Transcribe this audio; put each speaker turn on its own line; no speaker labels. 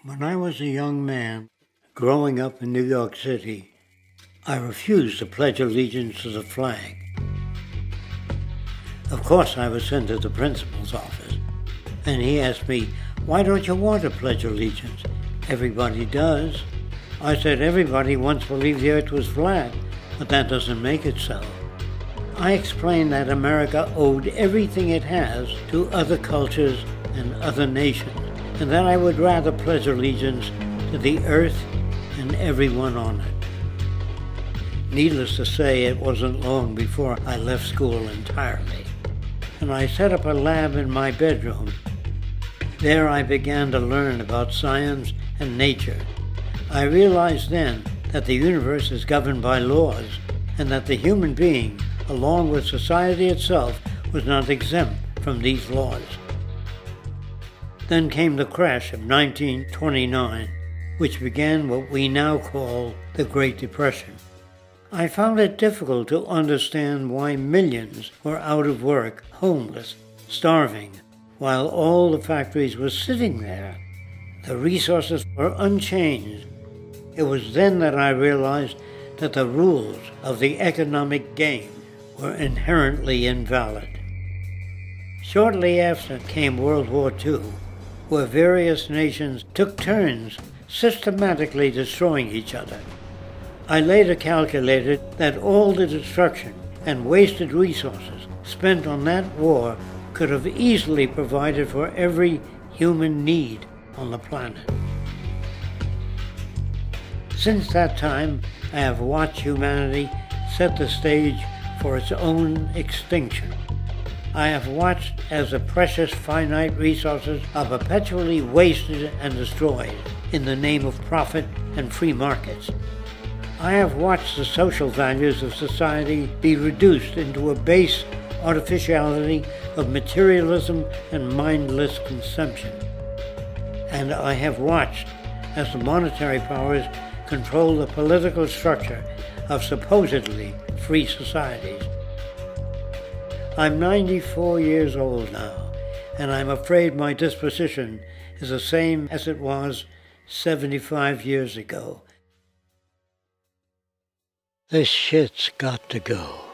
When I was a young man, growing up in New York City, I refused to pledge allegiance to the flag. Of course, I was sent to the principal's office, and he asked me, "Why don't you want to pledge allegiance? Everybody does." I said, "Everybody once believed the earth was flat, but that doesn't make it so." I explained that America owed everything it has to other cultures and other nations, and that I would rather pledge allegiance to the earth and everyone on it. Needless to say, it wasn't long before I left school entirely, and I set up a lab in my bedroom. There I began to learn about science and nature. I realized then that the universe is governed by laws, and that the human being, along with society itself, was not exempt from these laws. Then came the crash of 1929, which began what we now call the Great Depression. I found it difficult to understand why millions were out of work, homeless, starving, while all the factories were sitting there. The resources were unchanged. It was then that I realized that the rules of the economic game were inherently invalid. Shortly after came World War II, where various nations took turns systematically destroying each other. I later calculated that all the destruction and wasted resources spent on that war could have easily provided for every human need on the planet. Since that time, I have watched humanity set the stage for its own extinction. I have watched as the precious finite resources are perpetually wasted and destroyed in the name of profit and free markets. I have watched the social values of society be reduced into a base artificiality of materialism and mindless consumption. And I have watched as the monetary powers control the political structure of supposedly free societies. I'm 94 years old now, and I'm afraid my disposition is the same as it was 75 years ago. This shit's got to go.